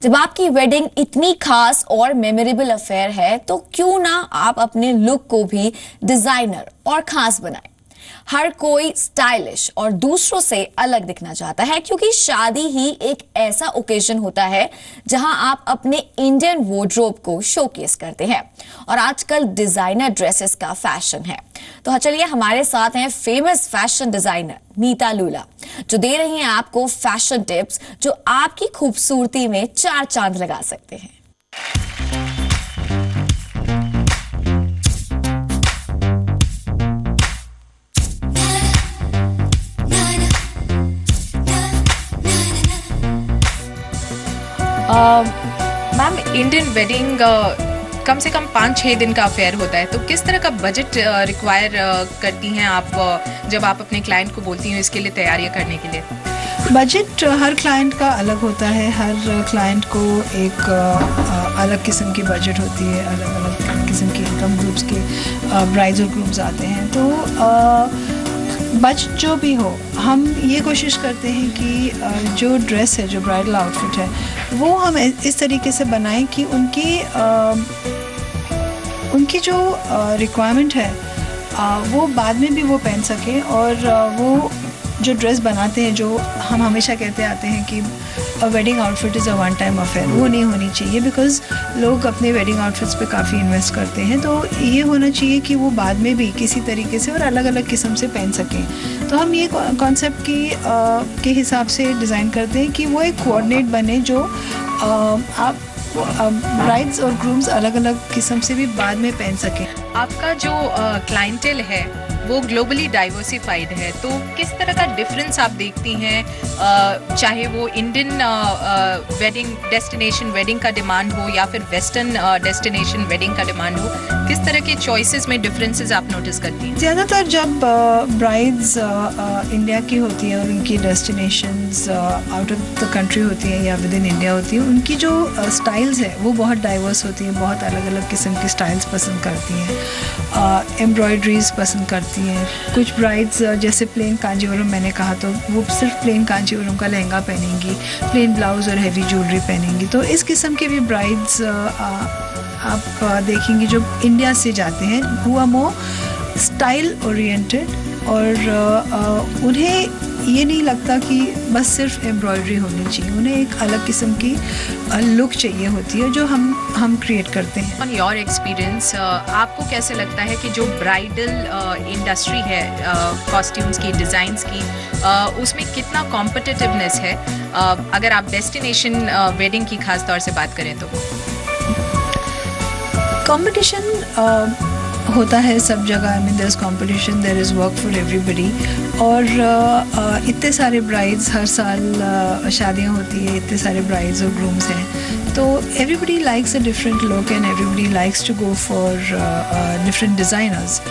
जब आपकी वेडिंग इतनी खास और मेमोरेबल अफेयर है तो क्यों ना आप अपने लुक को भी डिजाइनर और खास बनाएं। हर कोई स्टाइलिश और दूसरों से अलग दिखना चाहता है क्योंकि शादी ही एक ऐसा ओकेजन होता है जहां आप अपने इंडियन वार्डरोब को शोकेस करते हैं और आजकल डिजाइनर ड्रेसेस का फैशन है। तो चलिए हमारे साथ हैं फेमस फैशन डिजाइनर नीता लूला, जो दे रही हैं आपको फैशन टिप्स जो आपकी खूबसूरती में चार चांद लगा सकते हैं। मैम, इंडियन वेडिंग कम से कम 5-6 दिन का अफेयर होता है, तो किस तरह का बजट रिक्वायर करती हैं आप जब आप अपने क्लाइंट को बोलती हैं इसके लिए तैयारियां करने के लिए? बजट हर क्लाइंट का अलग होता है। हर क्लाइंट को एक अलग किस्म की बजट होती है, अलग अलग किस्म के इनकम ग्रुप्स के ब्राइड्स और ग्रुप्स आते हैं। तो बजट जो भी हो, हम ये कोशिश करते हैं कि जो ड्रेस है, जो ब्राइडल आउटफिट है, वो हम इस तरीके से बनाएं कि उनकी जो रिक्वायरमेंट है वो बाद में भी वो पहन सकें। और वो जो ड्रेस बनाते हैं, जो हम हमेशा कहते आते हैं कि wedding outfit is a one time affair, वो नहीं होनी चाहिए। बिकॉज़ लोग अपने वेडिंग आउटफिट्स पे काफ़ी इन्वेस्ट करते हैं, तो ये होना चाहिए कि वो बाद में भी किसी तरीके से और अलग अलग किस्म से पहन सकें। तो हम ये कॉन्सेप्ट के हिसाब से डिज़ाइन करते हैं कि वो एक कोऑर्डिनेट बने, जो आप ब्राइड्स और ग्रूम्स अलग अलग किस्म से भी बाद में पहन सकें। आपका जो क्लाइंटेल है वो ग्लोबली डाइवर्सिफाइड है, तो किस तरह का डिफरेंस आप देखती हैं, चाहे वो इंडियन वेडिंग डेस्टिनेशन वेडिंग का डिमांड हो या फिर वेस्टर्न डेस्टिनेशन वेडिंग का डिमांड हो, किस तरह के चॉइसेस में डिफरेंसेस आप नोटिस करती हैं? ज़्यादातर जब ब्राइड्स इंडिया की होती हैं और उनकी destinations out of the country होती हैं या विद इन इंडिया होती हैं, उनकी जो स्टाइल्स है वो बहुत डाइवर्स होती हैं, बहुत अलग अलग किस्म की स्टाइल्स पसंद करती हैं, एम्ब्रॉयडरीज पसंद करती हैं। कुछ ब्राइड्स जैसे प्लेन कांजीवरम मैंने कहा, तो वो सिर्फ प्लेन कांजीवरम का लहंगा पहनेंगी, प्लेन ब्लाउज और हैवी ज्वेलरी पहनेंगी। तो इस किस्म के भी ब्राइड्स आप देखेंगी जो इंडिया से जाते हैं, who are more style oriented, और उन्हें ये नहीं लगता कि बस सिर्फ एम्ब्रॉयडरी होनी चाहिए, उन्हें एक अलग किस्म की लुक चाहिए होती है जो हम क्रिएट करते हैं। ऑन योर एक्सपीरियंस, आपको कैसे लगता है कि जो ब्राइडल इंडस्ट्री है कॉस्ट्यूम्स की, डिज़ाइंस की, उसमें कितना कॉम्पिटिटिवनेस है अगर आप डेस्टिनेशन वेडिंग की खास तौर से बात करें तो? कंपटीशन होता है सब जगह। I mean there is competition, there is work for everybody. और इतने सारे ब्राइड्स हर साल शादियां होती है, इतने सारे ब्राइड्स और ग्रूम्स हैं, तो everybody likes a different look and everybody likes to go for different designers.